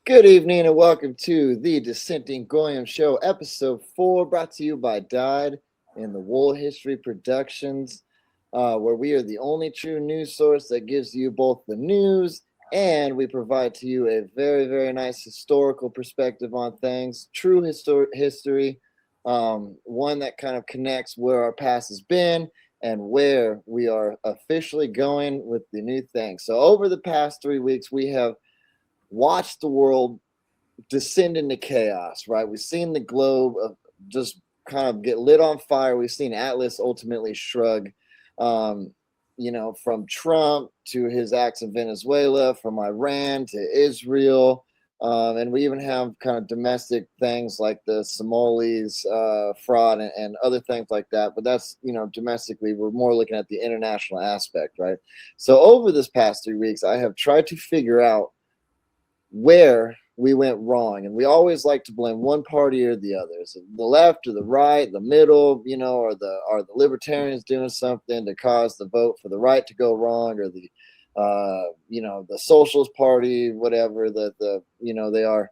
Good evening and welcome to the Dissenting Goyim Show, episode 4, brought to you by Died in the Wool History Productions, where we are the only true news source that gives you both the news and we provide to you a very, very nice historical perspective on things, true history, one that kind of connects where our past has been and where we are officially going with the new thing. So over the past 3 weeks, we have watched the world descend into chaos, right? We've seen the globe just kind of get lit on fire. We've seen Atlas ultimately shrug, from Trump to his acts in Venezuela, from Iran to Israel. And we even have kind of domestic things like the Somalis fraud and other things like that. But that's, domestically, we're more looking at the international aspect, right? So over this past 3 weeks, I have tried to figure out where we went wrong, and we always like to blame one party or the other, so the left or the right, the middle, are the libertarians doing something to cause the vote for the right to go wrong, or the the socialist party, whatever, they are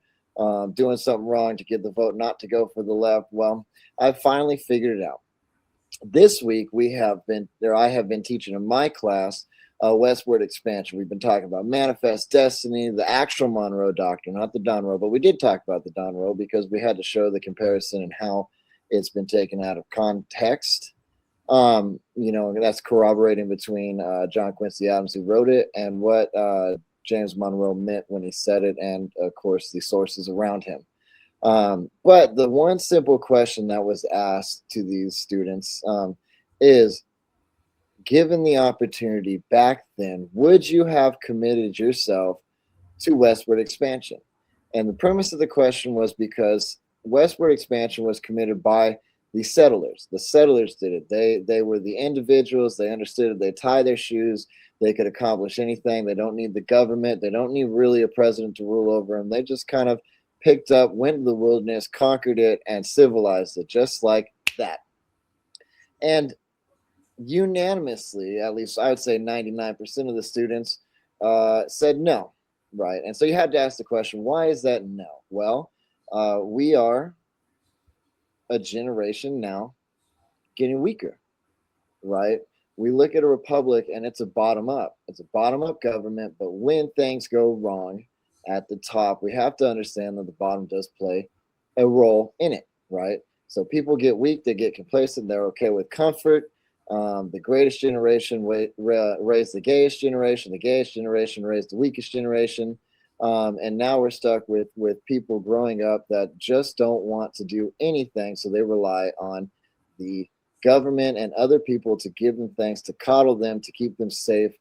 doing something wrong to get the vote not to go for the left. Well, I finally figured it out. This week I have been teaching in my class westward expansion. We've been talking about manifest destiny, the actual Monroe doctrine, not the Donroe, but we did talk about the Donroe because we had to show the comparison and how it's been taken out of context. That's corroborating between John Quincy Adams, who wrote it, and what James Monroe meant when he said it, and of course the sources around him. But the one simple question that was asked to these students is, given the opportunity back then, would you have committed yourself to westward expansion? And the premise of the question was because westward expansion was committed by the settlers. The settlers did it. They were the individuals. They understood it. They tie their shoes. They could accomplish anything. They don't need the government. They don't need really a president to rule over them. They just kind of picked up, went to the wilderness, conquered it, and civilized it just like that. And unanimously, at least I would say 99% of the students said no, right? And so you had to ask the question, why is that no? Well, we are a generation now getting weaker, right? We look at a republic and it's a bottom-up. It's a bottom-up government, but when things go wrong at the top, we have to understand that the bottom does play a role in it, right? So people get weak, they get complacent, they're okay with comfort. The greatest generation raised the gayest generation raised the weakest generation, and now we're stuck with people growing up that just don't want to do anything, so they rely on the government and other people to give them things, to coddle them, to keep them safe,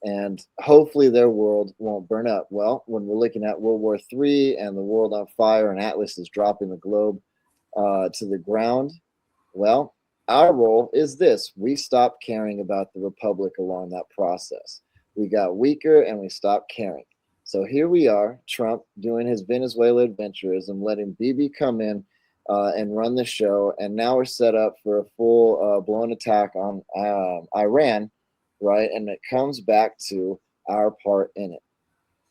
and hopefully their world won't burn up. Well, when we're looking at World War III and the world on fire and Atlas is dropping the globe to the ground, well, our role is this. We stopped caring about the republic along that process. We got weaker and we stopped caring. So here we are, Trump doing his Venezuela adventurism, letting Bibi come in and run the show. And now we're set up for a full-blown attack on Iran, right? And it comes back to our part in it.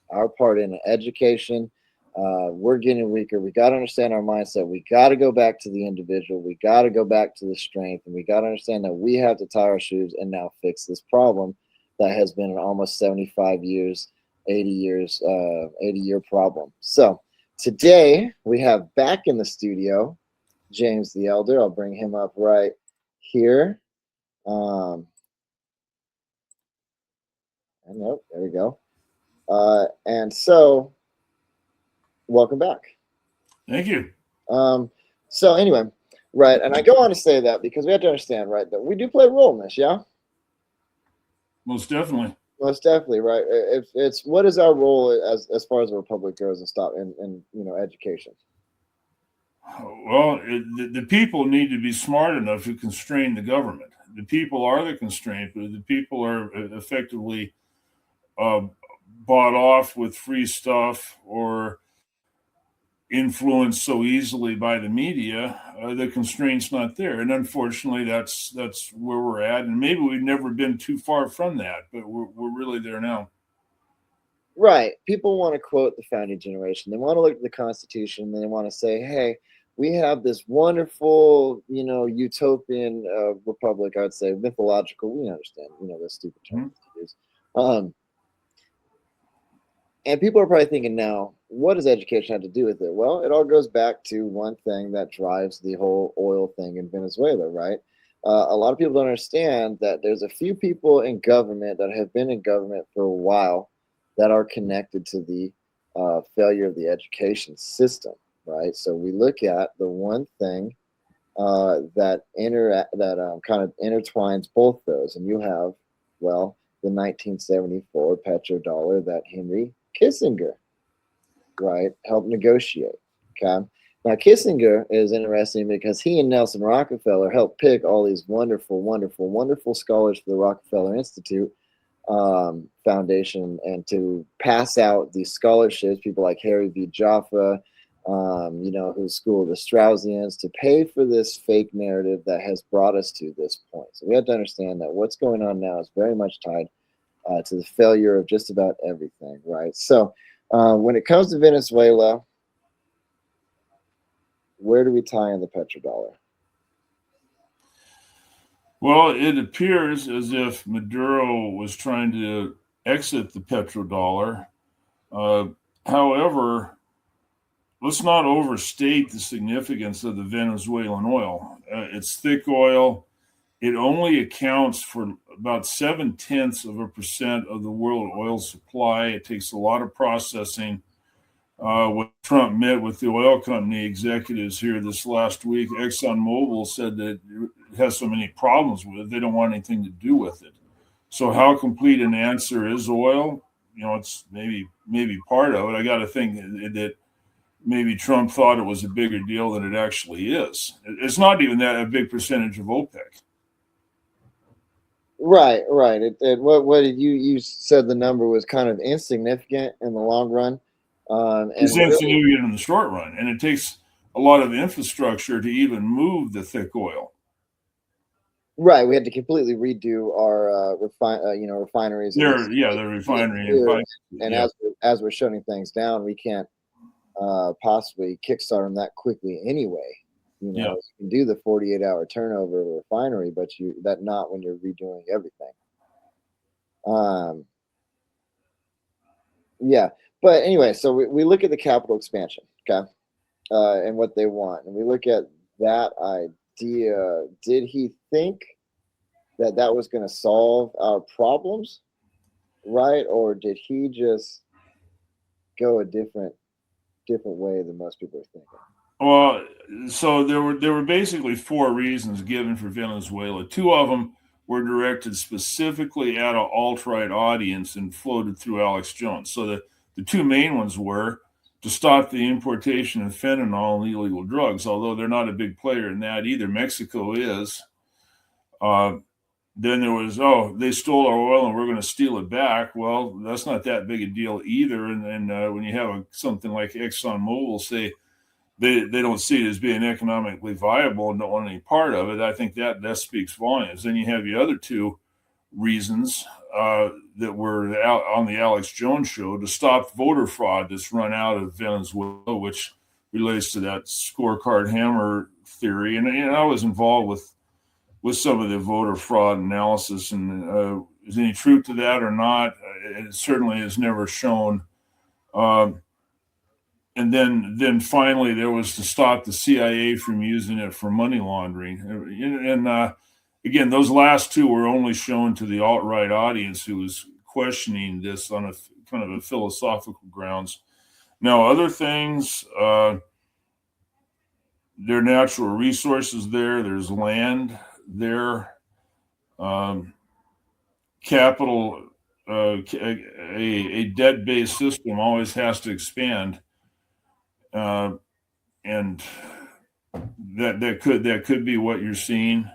Our part in it. Education. We're getting weaker. We got to understand our mindset. We got to go back to the individual. We got to go back to the strength, and we got to understand that we have to tie our shoes and now fix this problem that has been an almost 75 years, 80-year problem. So today we have back in the studio James the Elder. I'll bring him up right here. And nope, there we go. And so welcome back. Thank you. So anyway, right, and I go on to say that because we have to understand, right, that we do play a role in this, yeah? Most definitely. Most definitely, right? It's what is our role as far as the republic goes in education? Well, the people need to be smart enough to constrain the government. The people are the constraint, but the people are effectively bought off with free stuff or influenced so easily by the media, the constraint's not there. And unfortunately, that's where we're at. And maybe we've never been too far from that, but we're really there now. Right. People want to quote the founding generation. They want to look at the Constitution and they want to say, hey, we have this wonderful, utopian republic, I would say, mythological. We understand, those stupid terms to use. And people are probably thinking now, what does education have to do with it? Well, it all goes back to one thing that drives the whole oil thing in Venezuela, right? A lot of people don't understand that there's a few people in government that have been in government for a while that are connected to the failure of the education system, right? So we look at the one thing that kind of intertwines both those, and you have, well, the 1974 petrodollar that Henry Kissinger, right, helped negotiate. Okay. Now, Kissinger is interesting because he and Nelson Rockefeller helped pick all these wonderful, wonderful, wonderful scholars for the Rockefeller Institute Foundation and to pass out these scholarships, people like Harry V. Jaffa, who's School of the Straussians, to pay for this fake narrative that has brought us to this point. So we have to understand that what's going on now is very much tied to the failure of just about everything, right? So when it comes to Venezuela, where do we tie in the petrodollar? Well, it appears as if Maduro was trying to exit the petrodollar. However, let's not overstate the significance of the Venezuelan oil. It's thick oil. It only accounts for about 0.7% of the world oil supply. It takes a lot of processing. When Trump met with the oil company executives here this last week, ExxonMobil said that it has so many problems with it, they don't want anything to do with it. So how complete an answer is oil? It's maybe part of it. I got to think that maybe Trump thought it was a bigger deal than it actually is. It's not even that a big percentage of OPEC. Right. What did you said the number was kind of insignificant in the long run. It's insignificant in the short run, and it takes a lot of infrastructure to even move the thick oil. Right, we had to completely redo our refineries. The refinery. And as we're shutting things down, we can't possibly kickstart them that quickly anyway. You can do the 48-hour turnover of a refinery, but not when you're redoing everything. But anyway, so we look at the capital expansion, okay, and what they want, and we look at that idea. Did he think that was going to solve our problems, right? Or did he just go a different way than most people are thinking? Well, so there were basically four reasons given for Venezuela. Two of them were directed specifically at an alt-right audience and floated through Alex Jones. So the two main ones were to stop the importation of fentanyl and illegal drugs, although they're not a big player in that either. Mexico is. Then there was, they stole our oil and we're going to steal it back. Well, that's not that big a deal either. And then when you have something like ExxonMobil say they don't see it as being economically viable and don't want any part of it, I think that speaks volumes. Then you have the other two reasons that were out on the Alex Jones show to stop voter fraud that's run out of Venezuela, which relates to that scorecard hammer theory. And I was involved with some of the voter fraud analysis, and is any truth to that or not? It certainly is never shown. And then finally, there was to stop the CIA from using it for money laundering. And again, those last two were only shown to the alt-right audience who was questioning this on a kind of a philosophical grounds. Now, other things, there are natural resources there. There's land there. Capital, a debt-based system always has to expand. And that could be what you're seeing.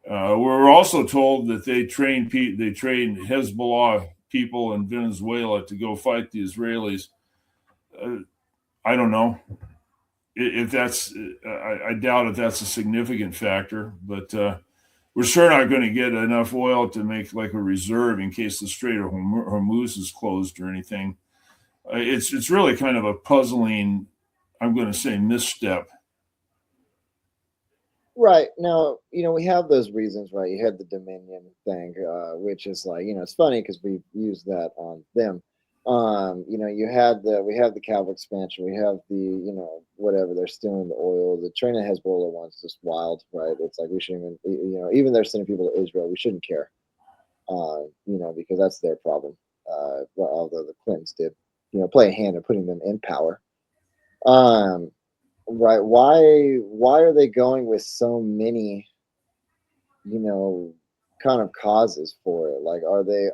We're also told that they train Hezbollah people in Venezuela to go fight the Israelis. I don't know if that's. I doubt if that's a significant factor, but we're sure not going to get enough oil to make like a reserve in case the Strait of Hormuz is closed or anything. It's really kind of a puzzling, I'm going to say, misstep. Right. Now, we have those reasons, right? You had the Dominion thing, which is like, it's funny because we used that on them. We have the Calvin expansion, we have the, whatever, they're stealing the oil. The China Hezbollah one's just wild, right? It's like we shouldn't even, even they're sending people to Israel, we shouldn't care, because that's their problem. Well, although the Clintons did, play a hand in putting them in power. Right. Why are they going with so many, kind of causes for it? Like, are they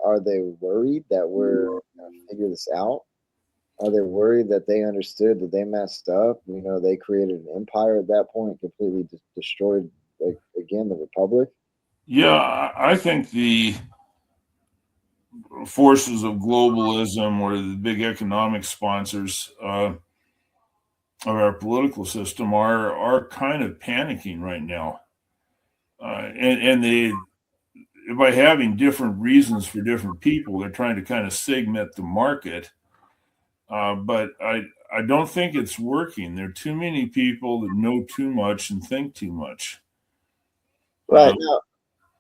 worried that we're gonna figure this out? Are they worried that they understood that they messed up? They created an empire at that point, completely destroyed, like, again, the republic. Yeah, I think the forces of globalism or the big economic sponsors of our political system are kind of panicking right now, and they, by having different reasons for different people, they're trying to kind of segment the market. But I don't think it's working. There are too many people that know too much and think too much. Right.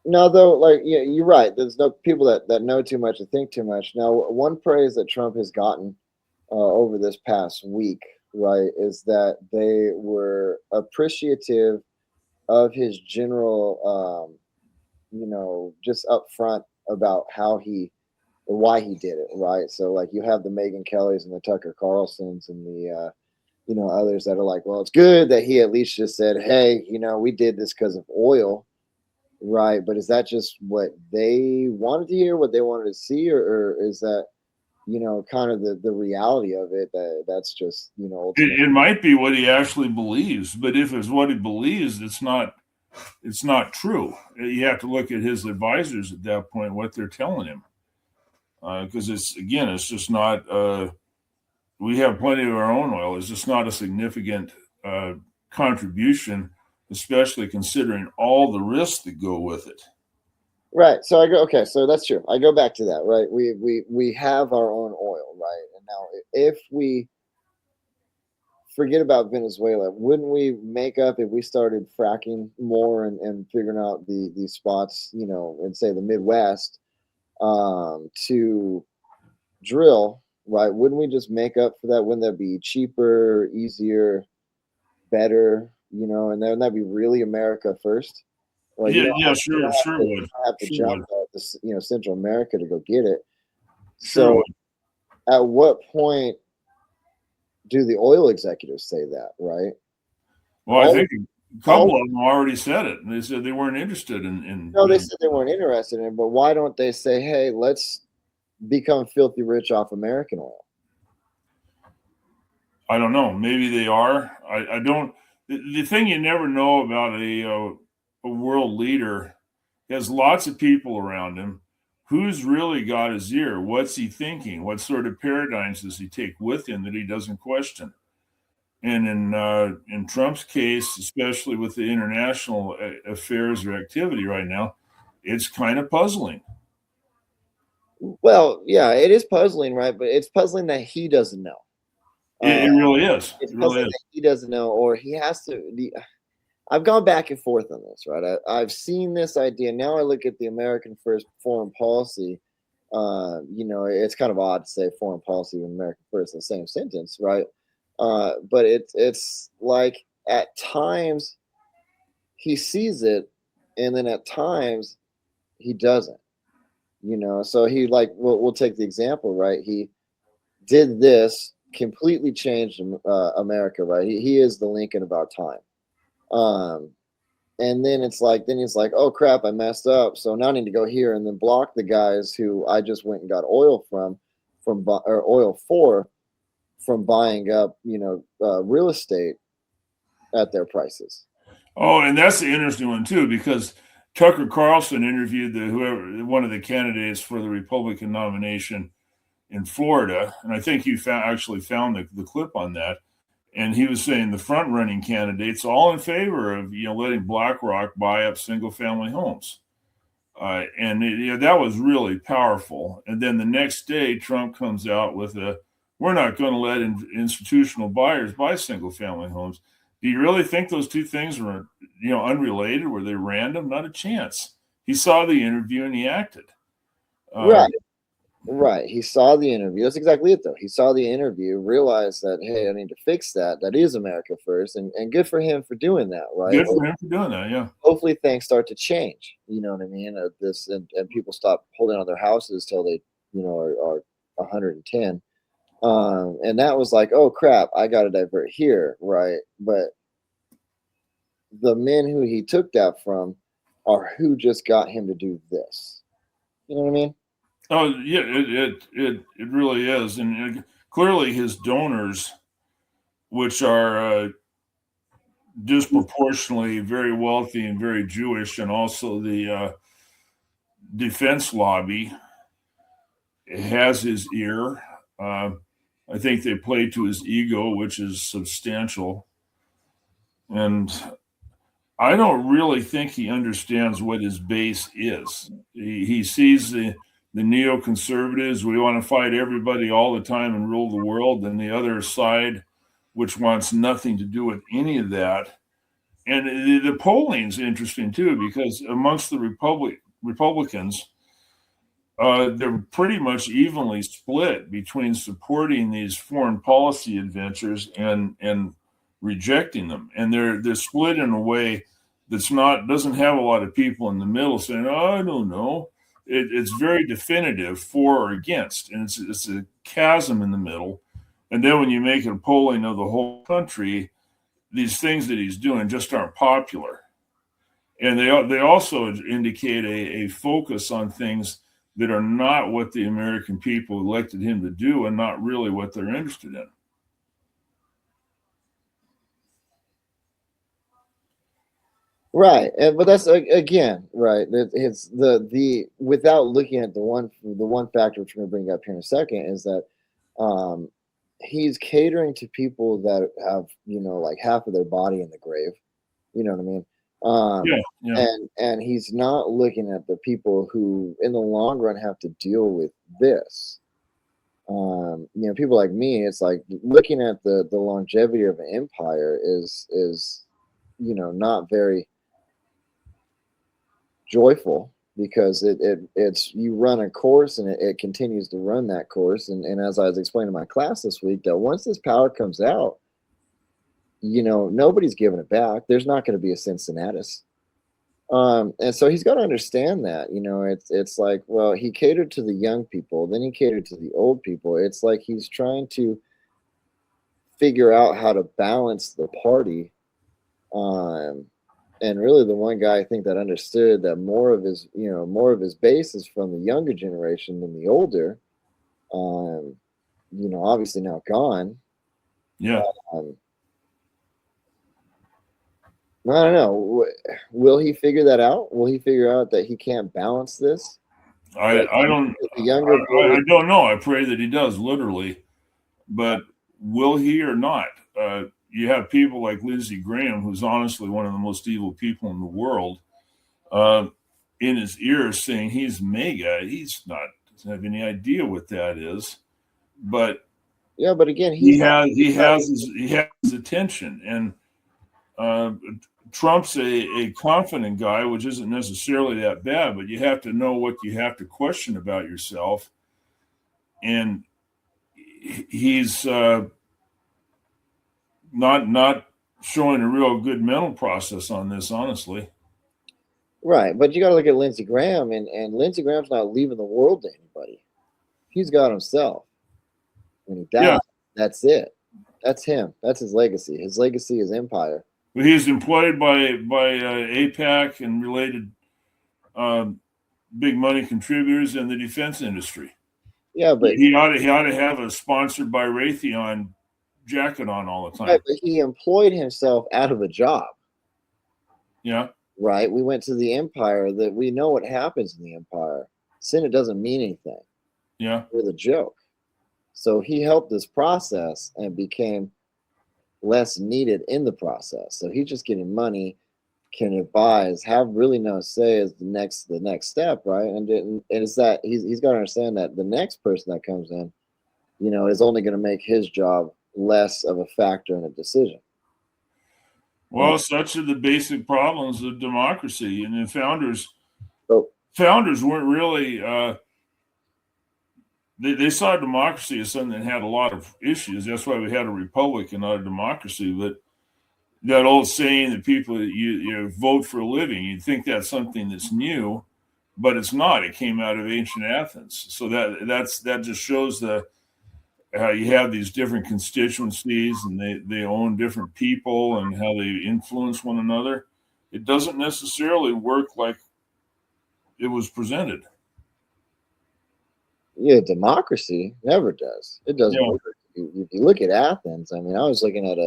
No, though, like, yeah, you're right. There's no people that know too much and think too much. Now, one praise that Trump has gotten over this past week, right, is that they were appreciative of his general, just upfront about why he did it, right? So, like, you have the Megyn Kellys and the Tucker Carlsons and the, others that are like, well, it's good that he at least just said, hey, we did this because of oil. Right, but is that just what they wanted to hear, what they wanted to see, or is that, kind of the reality of it, that's just, ultimately. It might be what he actually believes, but if it's what he believes, it's not true. You have to look at his advisors at that point, what they're telling him, because it's just not. We have plenty of our own oil. It's just not a significant contribution, especially considering all the risks that go with it. Right. So okay, so that's true. I go back to that, right? We have our own oil, right? And now if we forget about Venezuela, wouldn't we make up if we started fracking more and figuring out these spots, in say the Midwest, to drill, right? Wouldn't we just make up for that? Wouldn't that be cheaper, easier, better, and then that'd be really America first? Like, Yeah, sure would. Have to jump out to, Central America to go get it. Sure would. So, at what point do the oil executives say that, right? Well, I think a couple of them already said it. They said they weren't interested in. No, they said they weren't interested in it, but why don't they say, hey, let's become filthy rich off American oil? I don't know. Maybe they are. I don't. The thing you never know about a world leader, he has lots of people around him. Who's really got his ear? What's he thinking? What sort of paradigms does he take with him that he doesn't question? And in Trump's case, especially with the international affairs or activity right now, it's kind of puzzling. Well, yeah, it is puzzling, right? But it's puzzling that he doesn't know. It really is. It's it puzzling really is. that he doesn't know, or he has to. I've gone back and forth on this, right? I've seen this idea. Now I look at the American first foreign policy. It's kind of odd to say foreign policy and American first in the same sentence, right? But it's like at times he sees it, and then at times he doesn't. So he, like, we'll take the example, right? He did this, completely changed America, right? He is the Lincoln of our time. And then he's like, oh crap, I messed up. So now I need to go here and then block the guys who I just went and got oil from buying up, real estate at their prices. Oh, and that's the interesting one too, because Tucker Carlson interviewed one of the candidates for the Republican nomination in Florida, and I think you actually found the clip on that. And he was saying the front-running candidates all in favor of letting BlackRock buy up single-family homes, and that was really powerful. And then the next day, Trump comes out with we're not going to let institutional buyers buy single-family homes. Do you really think those two things were unrelated? Were they random? Not a chance. He saw the interview and he acted. Right. He saw the interview. That's exactly it, though. He saw the interview, realized that, hey, I need to fix that. That is America first. And good for him for doing that, right? Good for him for doing that, yeah. Hopefully things start to change. You know what I mean? And people stop holding on their houses till they, are 110. And that was like, oh, crap, I got to divert here, right? But the men who he took that from are who just got him to do this. You know what I mean? Oh yeah, it really is, and clearly his donors, which are disproportionately very wealthy and very Jewish, and also the defense lobby, has his ear. I think they play to his ego, which is substantial, and I don't really think he understands what his base is. He sees the neoconservatives, we want to fight everybody all the time and rule the world, and the other side, which wants nothing to do with any of that. And the polling's interesting too, because amongst the Republicans, they're pretty much evenly split between supporting these foreign policy adventures and rejecting them. And they're split in a way doesn't have a lot of people in the middle saying, oh, I don't know. It's very definitive for or against, and it's a chasm in the middle. And then when you make a polling of the whole country, these things that he's doing just aren't popular. And they also indicate a focus on things that are not what the American people elected him to do and not really what they're interested in. Right, but that's again right. It's the without looking at the one factor which we're going to bring up here in a second is that he's catering to people that have like half of their body in the grave. You know what I mean? Yeah. And he's not looking at the people who in the long run have to deal with this. People like me. It's like looking at the longevity of an empire is not very joyful, because it's you run a course and it continues to run that course, and as I was explaining in my class this week, that once this power comes out, nobody's giving it back. There's not going to be a Cincinnatus, and so he's got to understand that. It's like, well, he catered to the young people, then he catered to the old people. It's like he's trying to figure out how to balance the party. And really, the one guy I think that understood that more of his base is from the younger generation than the older. Obviously now gone. Yeah. I don't know. Will he figure that out? Will he figure out that he can't balance this? I don't. I don't know. I pray that he does, literally, but will he or not? You have people like Lindsey Graham, who's honestly one of the most evil people in the world, in his ears saying he's MAGA. Doesn't have any idea what that is, but yeah, but again, he has his attention, and Trump's a confident guy, which isn't necessarily that bad, but you have to know what you have to question about yourself, and he's not showing a real good mental process on this, honestly. Right, but you got to look at Lindsey Graham, and Lindsey Graham's not leaving the world to anybody. He's got himself. When he dies, That's it. That's him. That's his legacy. His legacy is empire. But he's employed by AIPAC and related big money contributors in the defense industry. Yeah, but he ought to have a sponsored by Raytheon jacket on all the time. Right, but he employed himself out of a job. Yeah. right? We went to the empire that we know what happens in the empire. Senate doesn't mean anything. Yeah. We're the joke. So he helped this process and became less needed in the process. So he's just getting money, can advise, have really no say as the next step, right? And it's that he's got to understand that the next person that comes in, is only going to make his job less of a factor in a decision. Well, such are the basic problems of democracy, and the founders So, weren't really. They saw democracy as something that had a lot of issues. That's why we had a republic and not a democracy. But that old saying that people you vote for a living, you'd think that's something that's new, but it's not. It came out of ancient Athens. So that just shows how you have these different constituencies and they own different people and how they influence one another. It doesn't necessarily work like it was presented. yeah, democracy never does. It doesn't Yeah. work. If you look at Athens, I mean, I was looking at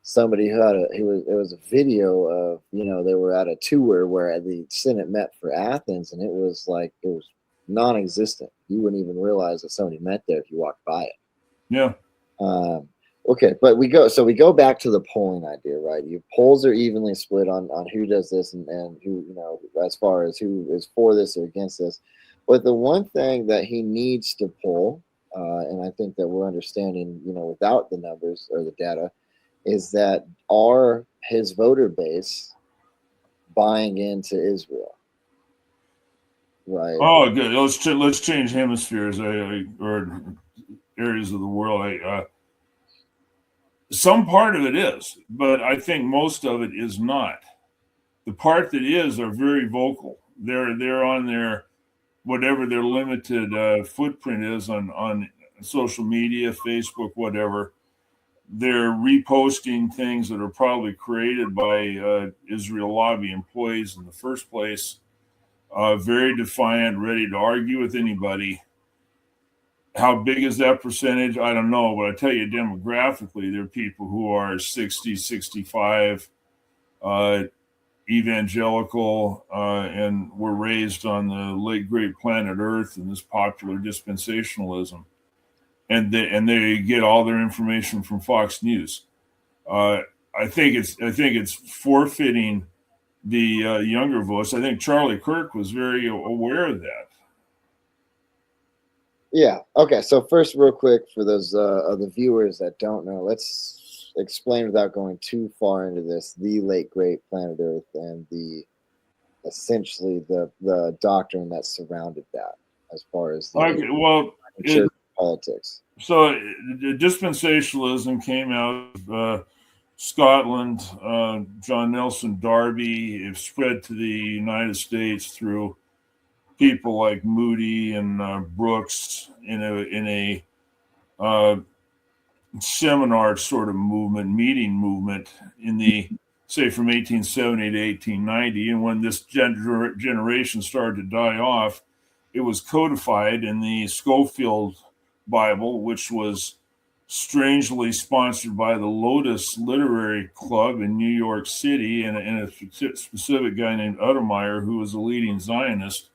somebody who had it was a video of, they were at a tour where the Senate met for Athens, and it was non-existent. You wouldn't even realize that somebody met there if you walked by it. Yeah. Okay, but we go back to the polling idea, right? Your polls are evenly split on who does this and who, as far as who is for this or against this. But the one thing that he needs to pull, and I think that we're understanding, without the numbers or the data, is that his voter base buying into Israel, right? Oh, good. Let's change hemispheres or areas of the world. Some part of it is, but I think most of it is not. The part that is are very vocal. They're on their whatever their limited footprint is on social media, Facebook, whatever. They're reposting things that are probably created by Israel lobby employees in the first place. Very defiant, ready to argue with anybody. How big is that percentage? I don't know, but I tell you, demographically, there are people who are 60, 65, evangelical, and were raised on the late great planet Earth and this popular dispensationalism, and they get all their information from Fox News. I think it's forfeiting the younger voice. I think Charlie Kirk was very aware of that. Yeah. Okay. So first, real quick, for those of the viewers that don't know, let's explain without going too far into this: the late great planet Earth and essentially the doctrine that surrounded that, as far as the church politics. So dispensationalism came out of Scotland. John Nelson Darby. It spread to the United States through people like Moody and Brooks in a seminar sort of meeting movement in the say from 1870 to 1890. And when this generation started to die off, it was codified in the Schofield Bible, which was strangely sponsored by the Lotus Literary Club in New York City and a specific guy named Uttermeyer, who was a leading Zionist.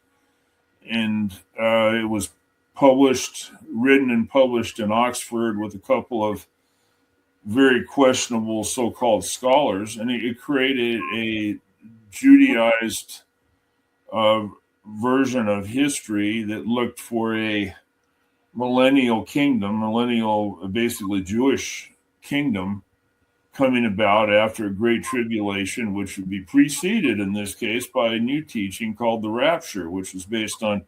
And it was written and published in Oxford with a couple of very questionable so-called scholars. And it created a Judaized version of history that looked for a basically Jewish kingdom coming about after a great tribulation, which would be preceded in this case by a new teaching called the rapture, which was based on,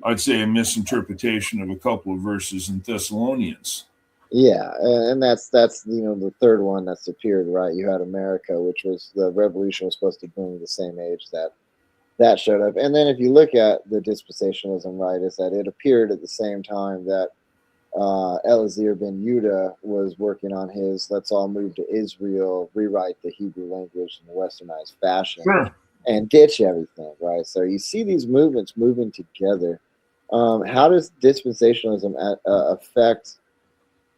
I'd say, a misinterpretation of a couple of verses in Thessalonians. Yeah, and that's the third one that's appeared, right? You had America, which was the revolution was supposed to bring the same age that showed up. And then if you look at the dispensationalism, right, is that it appeared at the same time that Elazar ben Yehuda was working on his let's all move to Israel, rewrite the Hebrew language in a westernized fashion, and ditch everything, right? So you see these movements moving together. How does dispensationalism affect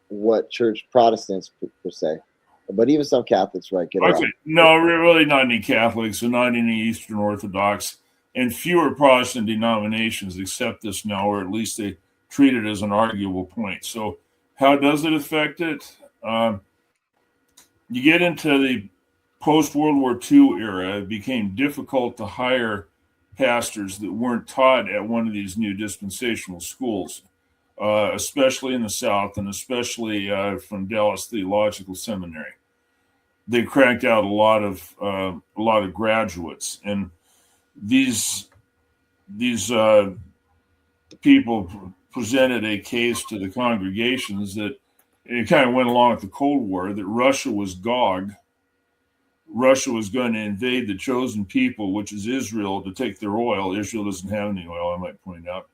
what church Protestants per se? But even some Catholics, right, get Okay, around. no, really not any Catholics, and not any Eastern Orthodox, and fewer Protestant denominations accept this now, or at least they treat it as an arguable point. So, how does it affect it? You get into the post World War II era, it became difficult to hire pastors that weren't taught at one of these new dispensational schools, especially in the South, and especially from Dallas Theological Seminary. They cranked out a lot of graduates, and these people presented a case to the congregations that it kind of went along with the Cold War, that Russia was Gog. Russia was going to invade the chosen people, which is Israel, to take their oil. Israel doesn't have any oil, I might point out.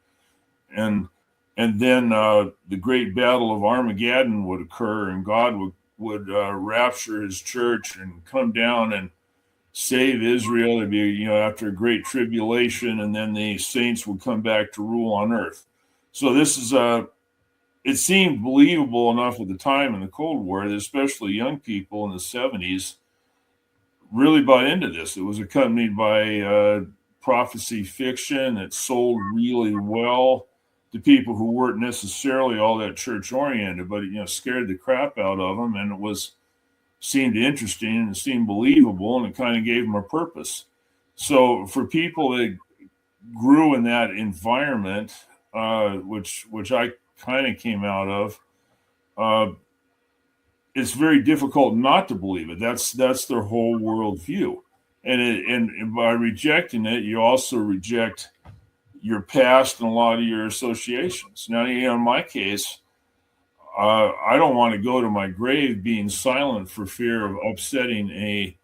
And then the great battle of Armageddon would occur, and God would rapture his church and come down and save Israel. It'd be, after a great tribulation, and then the saints would come back to rule on earth. So this is it seemed believable enough at the time in the Cold War that especially young people in the 70s really bought into this. It was accompanied by prophecy fiction that sold really well to people who weren't necessarily all that church oriented, but scared the crap out of them, and seemed interesting and it seemed believable, and it kind of gave them a purpose. So for people that grew in that environment, which I kind of came out of, it's very difficult not to believe it. That's their whole worldview, and by rejecting it, you also reject your past and a lot of your associations. Now, in my case, I don't want to go to my grave being silent for fear of upsetting a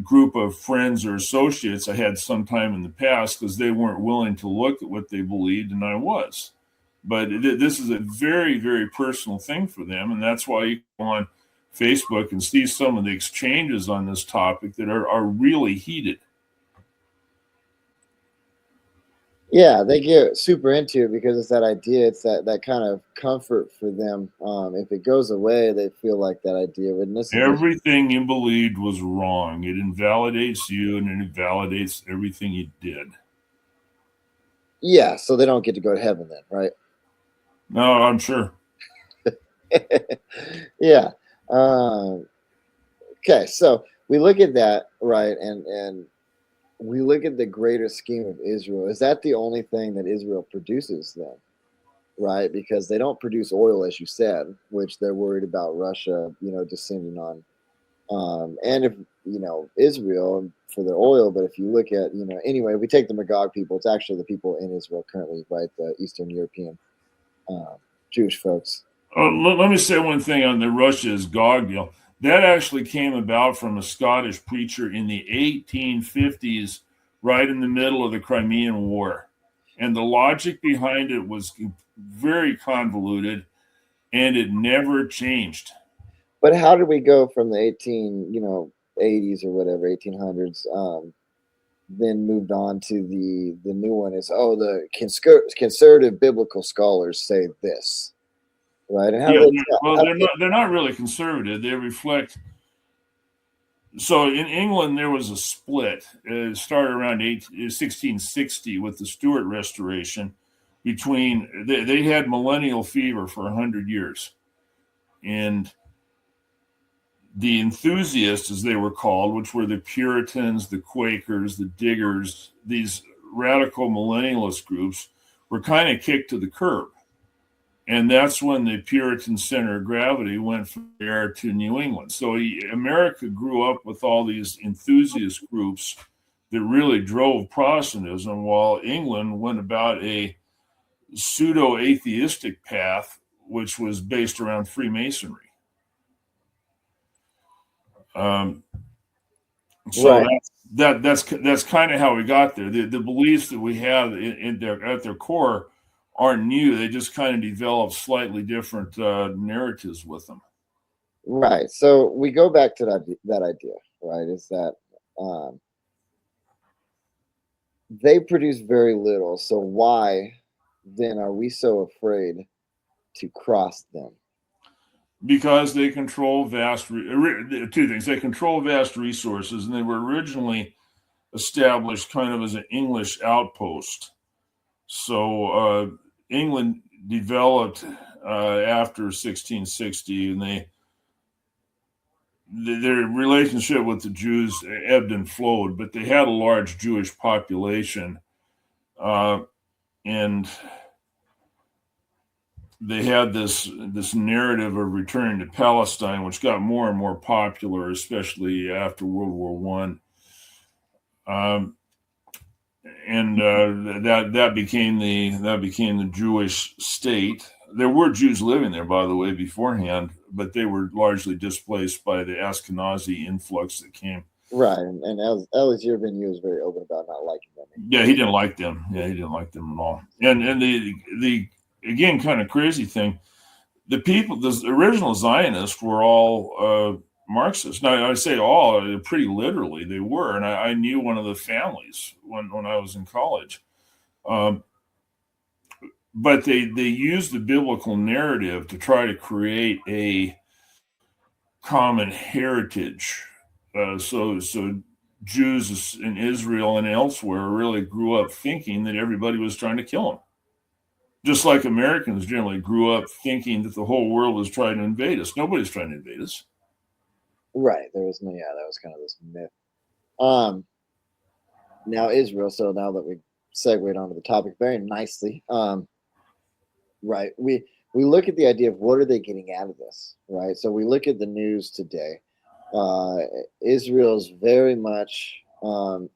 group of friends or associates I had sometime in the past because they weren't willing to look at what they believed, and I was. But this is a very, very personal thing for them, and that's why you go on Facebook and see some of the exchanges on this topic that are really heated. Yeah, they get super into it because it's that idea. It's that kind of comfort for them. If it goes away, they feel like that idea would Everything you believed was wrong. It invalidates you, and it invalidates everything you did. Yeah, so they don't get to go to heaven then, right? No, I'm sure. Yeah. Okay, so we look at that, right, and we look at the greater scheme of Israel. Is that the only thing that Israel produces then? Right, because they don't produce oil, as you said, which they're worried about Russia, descending on. And if Israel for their oil, but if you look at anyway, if we take the Magog people, it's actually the people in Israel currently, right, the Eastern European Jewish folks. Let me say one thing on the Russia is Gog deal. That actually came about from a Scottish preacher in the 1850s, right in the middle of the Crimean War. And the logic behind it was very convoluted, and it never changed. But how did we go from the 80s or whatever, 1800s, then moved on to the new one is, the conservative biblical scholars say this, right? And how Yeah, do they're not really conservative. They reflect. So in England, there was a split. It started around 1660 with the Stuart Restoration. They had millennial fever for 100 years, and the enthusiasts, as they were called, which were the Puritans, the Quakers, the Diggers, these radical millennialist groups, were kind of kicked to the curb. And that's when the Puritan center of gravity went from there to New England. So America grew up with all these enthusiast groups that really drove Protestantism, while England went about a pseudo atheistic path, which was based around Freemasonry. So right? that's kind of how we got there. The beliefs that we have at their core aren't new. They just kind of develop slightly different narratives with them. Right. So we go back to that idea, right? Is that they produce very little. So why then are we so afraid to cross them? Because they control two things. They control vast resources, and they were originally established kind of as an English outpost. So England developed after 1660, and their relationship with the Jews ebbed and flowed, but they had a large Jewish population, and they had this narrative of returning to Palestine, which got more and more popular, especially after World War One. And that became the Jewish state. There were Jews living there, by the way, beforehand, but they were largely displaced by the Ashkenazi influx that came. Right, and Eliezer Ben-Yehuda was very open about not liking them. Yeah, he didn't like them. Yeah, he didn't like them at all. And the again, kind of crazy thing, the original Zionists were all Marxists. Now, I say all, pretty literally, they were. And I knew one of the families when I was in college. But they used the biblical narrative to try to create a common heritage. So Jews in Israel and elsewhere really grew up thinking that everybody was trying to kill them. Just like Americans generally grew up thinking that the whole world was trying to invade us. Nobody's trying to invade us. Right. That was kind of this myth. Now Israel. So now that we segued onto the topic very nicely, right? We look at the idea of what are they getting out of this, right? So we look at the news today. Israel's very much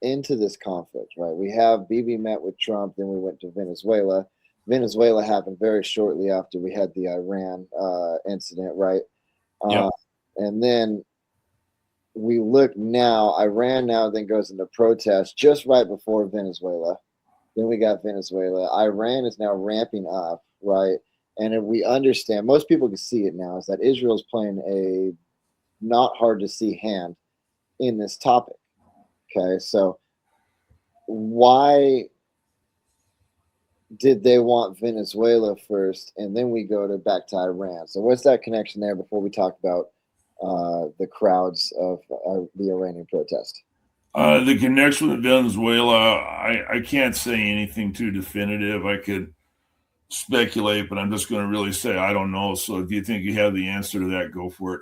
into this conflict, right? We have Bibi met with Trump, then we went to Venezuela. Venezuela happened very shortly after we had the Iran incident, right? Yep. And then we look now, Iran now then goes into protest just right before Venezuela. Then we got Venezuela. Iran is now ramping up, right? And if we understand, most people can see it now, is that Israel's playing a not hard to see hand in this topic. Okay, so why did they want Venezuela first, and then we go back to Iran? So what's that connection there before we talk about the crowds of the Iranian protest? The connection with Venezuela, I can't say anything too definitive. I could speculate, but I'm just going to really say I don't know. So if you think you have the answer to that, go for it.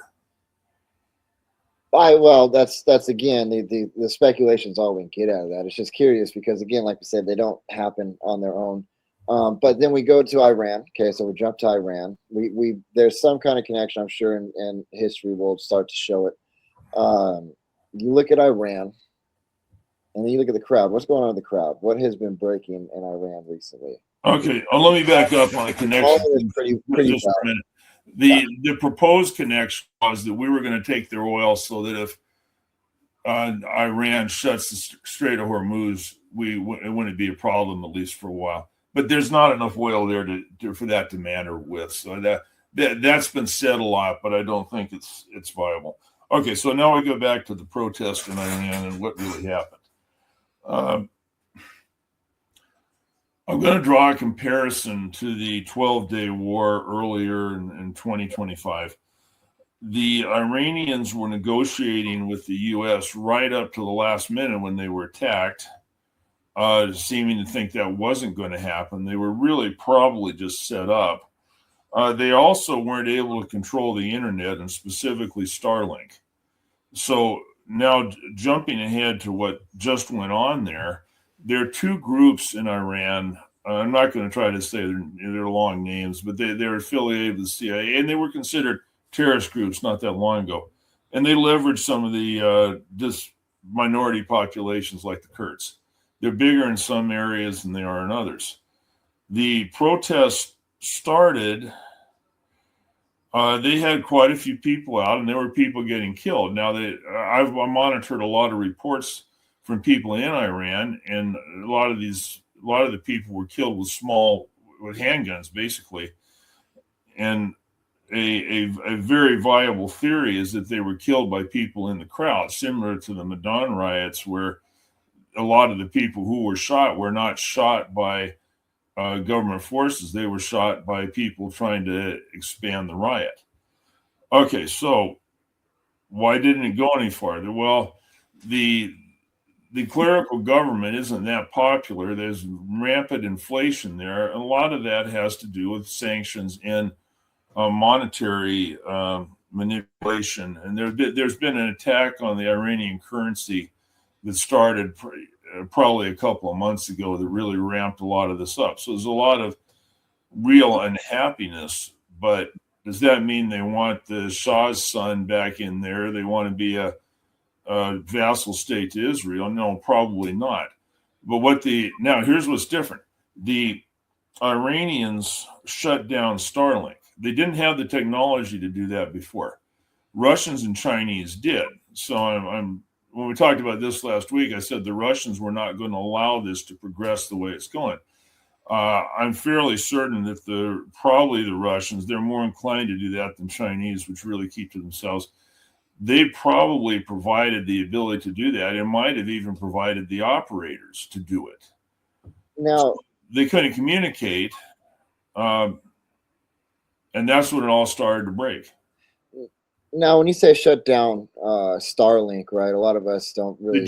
Well, that's again the speculation is all we can get out of that. It's just curious because again, like we said, they don't happen on their own. But then we go to Iran. Okay, so we jump to Iran. We there's some kind of connection, I'm sure, and history will start to show it. You look at Iran, and then you look at the crowd. What's going on in the crowd? What has been breaking in Iran recently? Okay, let me back up on the connection. Pretty just a minute. The proposed connection was that we were going to take their oil so that if Iran shuts the Strait of Hormuz, it wouldn't be a problem, at least for a while. But there's not enough oil there for that to matter with. So that's been said a lot, but I don't think it's viable. Okay, so now we go back to the protest in Iran and what really happened. I'm going to draw a comparison to the 12-day war earlier in 2025. The Iranians were negotiating with the U.S. right up to the last minute when they were attacked, seeming to think that wasn't going to happen. They were really probably just set up. They also weren't able to control the internet, and specifically Starlink. So now jumping ahead to what just went on there are two groups in Iran. I'm not going to try to say their long names, but they're affiliated with the CIA, and they were considered terrorist groups not that long ago. And they leveraged some of the minority populations like the Kurds. They're bigger in some areas than they are in others. The protest started, they had quite a few people out, and there were people getting killed. Now, I've monitored a lot of reports from people in Iran, and a lot of the people were killed with handguns, basically. And a very viable theory is that they were killed by people in the crowd, similar to the Maidan riots, where a lot of the people who were shot were not shot by government forces. They were shot by people trying to expand the riot. Okay, so why didn't it go any farther? Well, the clerical government isn't that popular. There's rampant inflation there. A lot of that has to do with sanctions and monetary manipulation. And there's been an attack on the Iranian currency that started probably a couple of months ago that really ramped a lot of this up. So there's a lot of real unhappiness. But does that mean they want the Shah's son back in there? They want to be a vassal state to Israel? No, probably not. But now here's what's different. The Iranians shut down Starlink. They didn't have the technology to do that before. Russians and Chinese did. So I'm when we talked about this last week, I said the Russians were not going to allow this to progress the way it's going. I'm fairly certain that probably the Russians, they're more inclined to do that than Chinese, which really keep to themselves. They probably provided the ability to do that and might have even provided the operators to do it. Now, they couldn't communicate, and that's when it all started to break. Now, when you say shut down Starlink, right? A lot of us don't really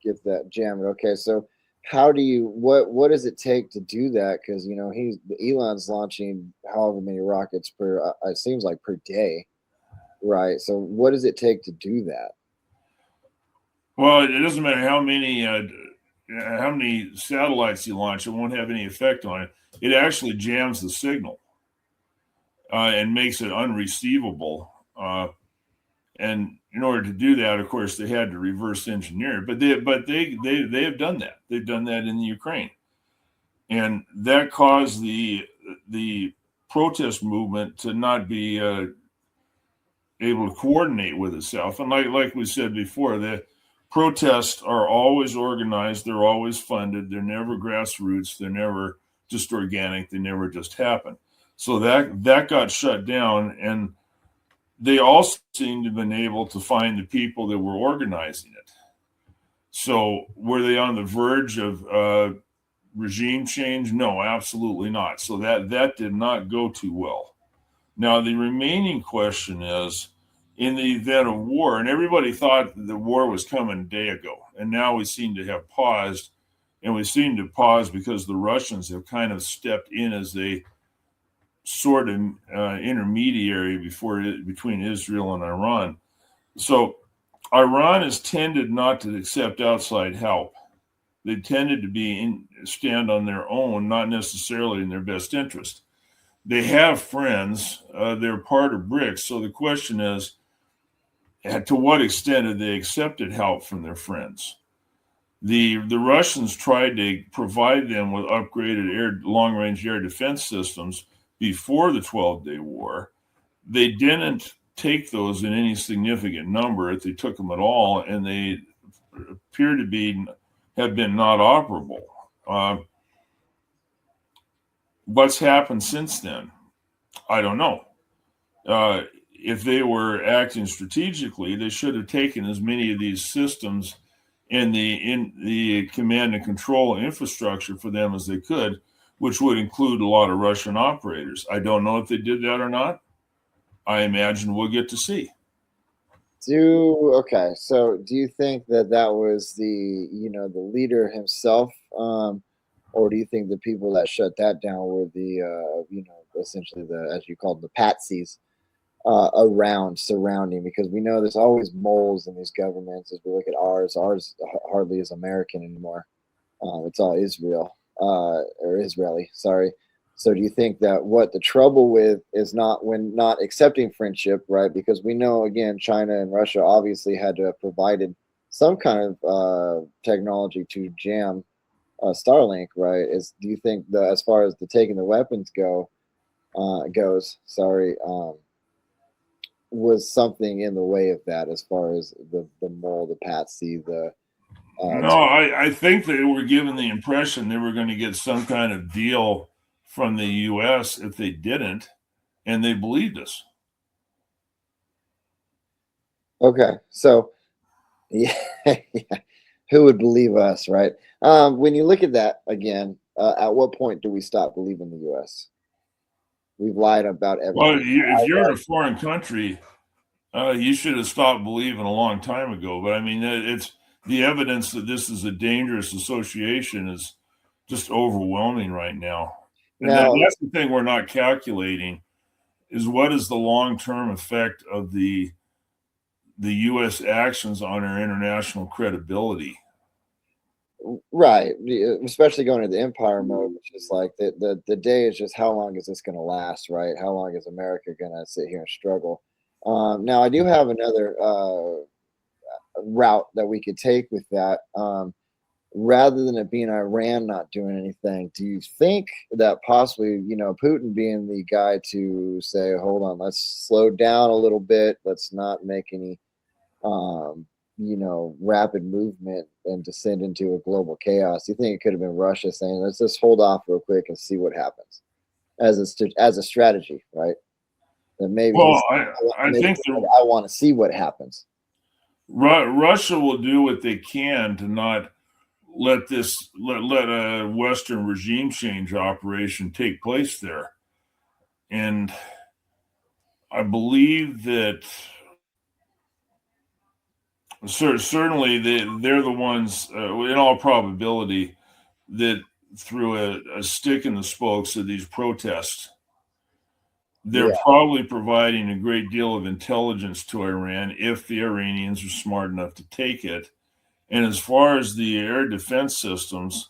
get that jam it. Okay, so how do you what does it take to do that? Because Elon's launching however many rockets per it seems like per day, right? So what does it take to do that? Well, it doesn't matter how many satellites you launch; it won't have any effect on it. It actually jams the signal and makes it unreceivable. And in order to do that, of course, they had to reverse engineer it. But they have done that. They've done that in the Ukraine, and that caused the protest movement to not be able to coordinate with itself. And like we said before, the protests are always organized. They're always funded. They're never grassroots. They're never just organic. They never just happen. So that got shut down, and they also seem to have been able to find the people that were organizing it. So were they on the verge of regime change? No, absolutely not. So that did not go too well. Now, the remaining question is, in the event of war, and everybody thought the war was coming a day ago, and now we seem to have paused, and we seem to pause because the Russians have kind of stepped in as a sort of intermediary between Israel and Iran. So Iran has tended not to accept outside help. They tended to stand on their own, not necessarily in their best interest. They have friends. They're part of BRICS. So the question is, to what extent have they accepted help from their friends? The Russians tried to provide them with upgraded long-range air defense systems before the 12-day war. They didn't take those in any significant number, if they took them at all, and they appear to have been not operable. What's happened since then? I don't know. If they were acting strategically, they should have taken as many of these systems in the command and control infrastructure for them as they could, which would include a lot of Russian operators. I don't know if they did that or not. I imagine we'll get to see. Okay, so do you think that was the leader himself, or do you think the people that shut that down were essentially as you called them, the patsies surrounding? Because we know there's always moles in these governments. As we look at ours hardly is American anymore. It's all Israel or Israeli. Sorry. So do you think that what the trouble with is not accepting friendship, right? Because we know, again, China and Russia obviously had to have provided some kind of technology to jam Starlink, right? Do you think as far as the taking the weapons goes, was something in the way of that as far as the mole, the patsy, no, I think they were given the impression they were going to get some kind of deal from the U.S. if they didn't, and they believed us. Okay, so yeah, who would believe us, right? When you look at that again, at what point do we stop believing the U.S.? We've lied about everything. Well, if you're in a foreign country, you should have stopped believing a long time ago. But I mean, it's the evidence that this is a dangerous association is just overwhelming right now. And that's the thing we're not calculating is what is the long-term effect of the U.S. actions on our international credibility. Right, especially going into the empire mode, which is like the day is just how long is this going to last, right? How long is America going to sit here and struggle? Now, I do have another route that we could take with that. Rather than it being Iran not doing anything, do you think that possibly, Putin being the guy to say, hold on, let's slow down a little bit, let's not make any rapid movement and descend into a global chaos? Do you think it could have been Russia saying, let's just hold off real quick and see what happens as a strategy, right? And maybe I think I want to see what happens. Russia will do what they can to not let a Western regime change operation take place there. And I believe that certainly they're the ones, in all probability, that threw a stick in the spokes of these protests. They're probably providing a great deal of intelligence to Iran if the Iranians are smart enough to take it. And as far as the air defense systems,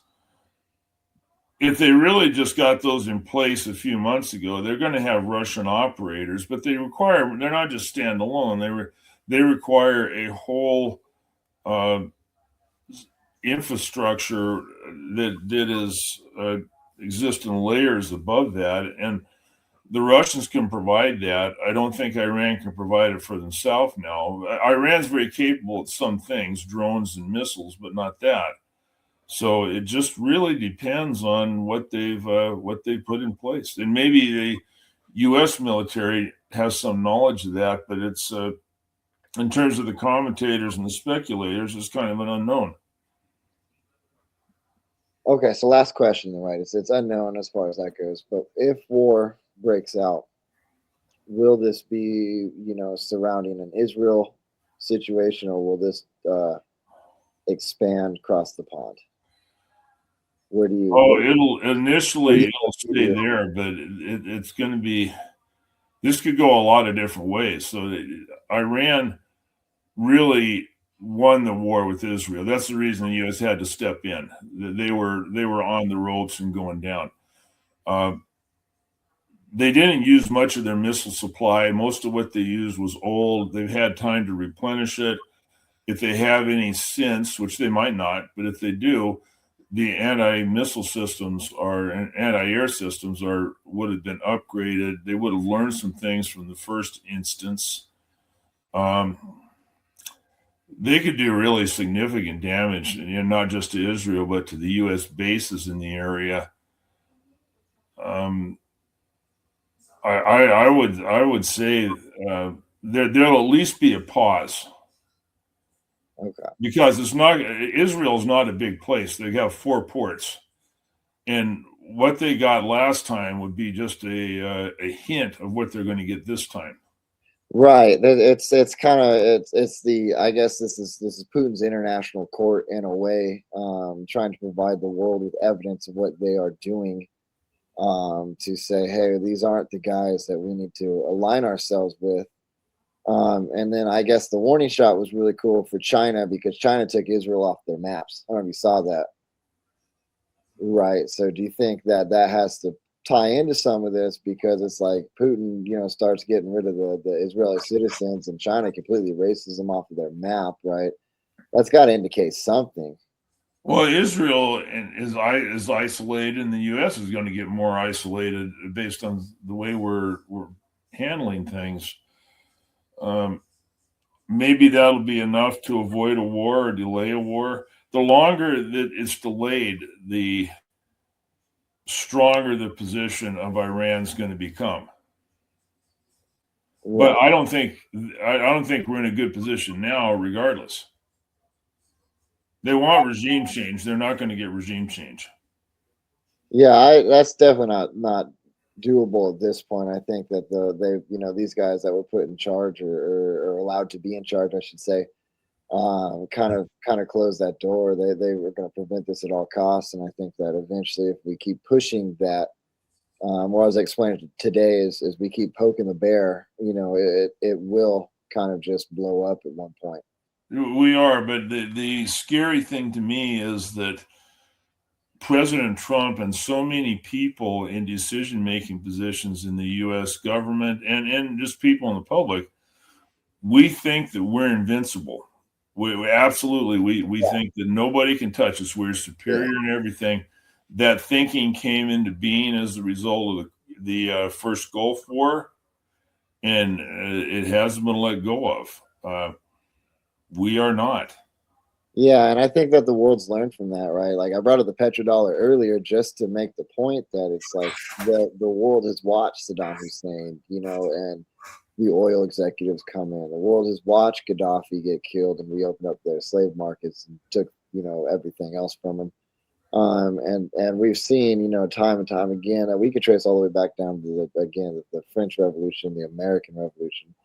if they really just got those in place a few months ago, they're going to have Russian operators, but they're not just standalone. They require a whole infrastructure that exists in layers above that, and the Russians can provide that. I don't think Iran can provide it for themselves now. Iran's very capable at some things, drones and missiles, but not that. So it just really depends on what they've put in place, and maybe the U.S. military has some knowledge of that, but it's in terms of the commentators and the speculators, it's kind of an unknown. Okay, so last question, right? It's unknown as far as that goes, but if war breaks out, will this be surrounding an Israel situation, or will this expand across the pond? Where do you? It'll stay there, but it's going to be. This could go a lot of different ways. So Iran really won the war with Israel. That's the reason the U.S. had to step in. They were on the ropes and going down. They didn't use much of their missile supply. Most of what they used was old. They've had time to replenish it. If they have any since, which they might not, but if they do, the anti-missile systems and anti-air systems would have been upgraded. They would have learned some things from the first instance. They could do really significant damage, not just to Israel, but to the U.S. bases in the area. I would say there'll at least be a pause. Okay. Because Israel's not a big place. They have 4 ports, and what they got last time would be just a hint of what they're going to get this time. Right. It's kind of I guess this is Putin's international court in a way, trying to provide the world with evidence of what they are doing, to say, hey, these aren't the guys that we need to align ourselves with. And then I guess the warning shot was really cool for China because China took Israel off their maps. I don't know if you saw that. Right. So do you think that has to tie into some of this, because it's like Putin, starts getting rid of the Israeli citizens and China completely erases them off of their map, right? That's got to indicate something. Well, Israel is isolated, and the U.S. is going to get more isolated based on the way we're handling things. Maybe that'll be enough to avoid a war or delay a war. The longer that it's delayed, the stronger the position of Iran's going to become. Right. But I don't think we're in a good position now, regardless. They want regime change. They're not going to get regime change. Yeah, that's definitely not doable at this point. I think that these guys that were put in charge or allowed to be in charge, I should say, kind of closed that door. They were going to prevent this at all costs, and I think that eventually, if we keep pushing that, what I was explaining today is we keep poking the bear, it will kind of just blow up at one point. We are, but the scary thing to me is that President Trump and so many people in decision-making positions in the U.S. government and just people in the public, we think that we're invincible. We absolutely, we think that nobody can touch us. We're superior in everything. That thinking came into being as a result of the first Gulf War, and it hasn't been let go of. We are not. Yeah, and I think that the world's learned from that, right? Like I brought up the petrodollar earlier just to make the point that it's like the world has watched Saddam Hussein, and the oil executives come in. The world has watched Gaddafi get killed and reopen up their slave markets and took, everything else from them. And we've seen, time and time again that we could trace all the way back down to the French Revolution, the American Revolution.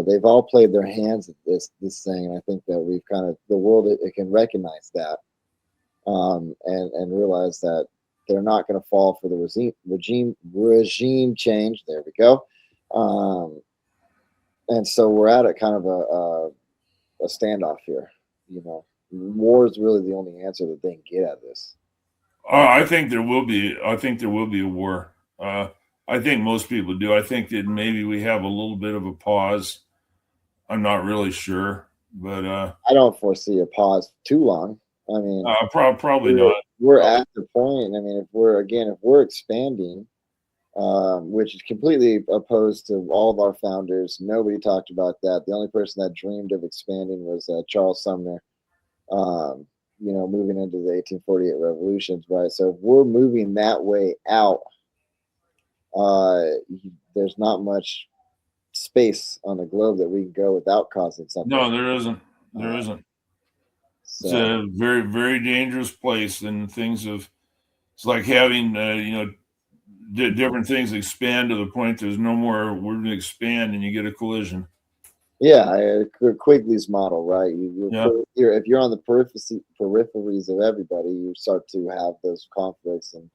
They've all played their hands at this thing, and I think that we've the world it can recognize that, and realize that they're not going to fall for the regime change. There we go. And so we're at a kind of a standoff here. War is really the only answer that they can get at this. I think there will be. I think there will be a war. I think most people do. I think that maybe we have a little bit of a pause. I'm not really sure, but I don't foresee a pause too long. I mean, probably not. We're at the point. I mean, if we're expanding, which is completely opposed to all of our founders. Nobody talked about that. The only person that dreamed of expanding was Charles Sumner. Moving into the 1848 revolutions, right? So if we're moving that way out, there's not much space on the globe that we can go without causing something. No, there isn't. There isn't. So. It's a very, very dangerous place, and it's like having, different things expand to the point there's no more. We're going to expand, and you get a collision. Yeah, Quigley's model, right? If you're on the peripheries of everybody, you start to have those conflicts, and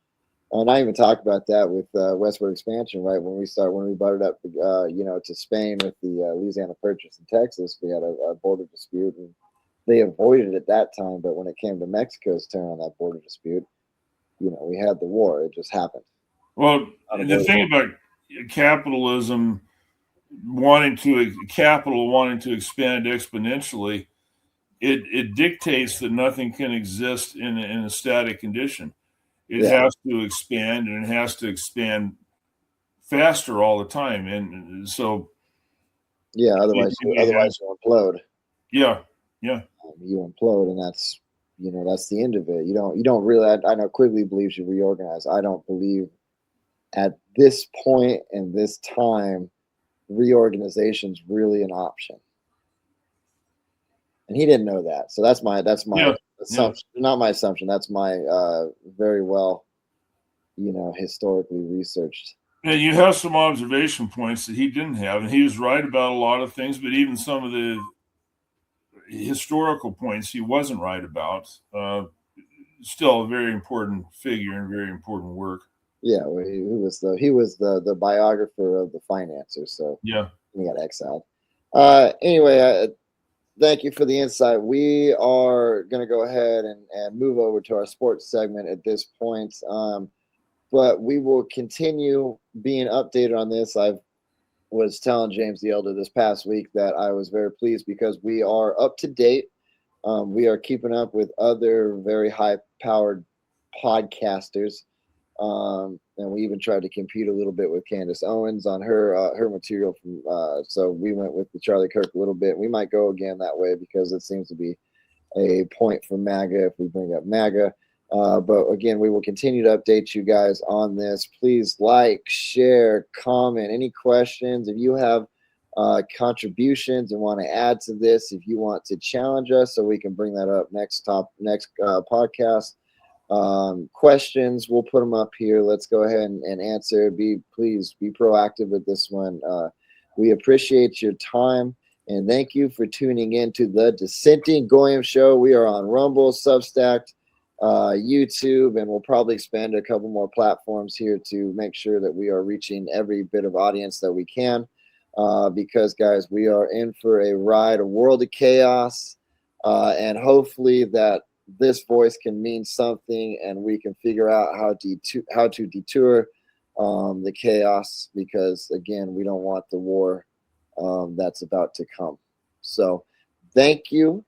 I even talk about that with westward expansion, right? When we butted up, to Spain with the Louisiana Purchase in Texas, we had a border dispute, and they avoided it at that time. But when it came to Mexico's turn on that border dispute, we had the war. It just happened. Well, the thing about capitalism wanting to expand exponentially, it dictates that nothing can exist in a static condition. It has to expand, and it has to expand faster all the time, and so otherwise you implode. You implode, and that's that's the end of it. You don't really. I know Quigley believes you reorganize. I don't believe at this point in this time reorganization is really an option, and he didn't know that. So that's my assumption. Not my assumption. That's my very well, historically researched. And you have some observation points that he didn't have, and he was right about a lot of things, but even some of the historical points he wasn't right about. Still a very important figure and very important work. Yeah, well, he was the biographer of the financier, so he got exiled. Anyway, thank you for the insight. We are going to go ahead and move over to our sports segment at this point, but we will continue being updated on this. I was telling James the Elder this past week that I was very pleased because we are up to date. We are keeping up with other very high-powered podcasters. And we even tried to compete a little bit with Candace Owens on her material from so we went with the Charlie Kirk a little bit. We might go again that way because it seems to be a point for MAGA if we bring up MAGA. But again, we will continue to update you guys on this. Please like, share, comment, any questions. If you have contributions and want to add to this, if you want to challenge us so we can bring that up next podcast, questions, we'll put them up here. Let's go ahead and answer. Please be proactive with this one. We appreciate your time, and thank you for tuning in to the Dissenting Goyim Show. We are on Rumble, Substack, YouTube, and we'll probably expand to a couple more platforms here to make sure that we are reaching every bit of audience that we can. Because, guys, we are in for a ride, a world of chaos, and hopefully that this voice can mean something, and we can figure out how to detour the chaos, because, again, we don't want the war that's about to come. So thank you.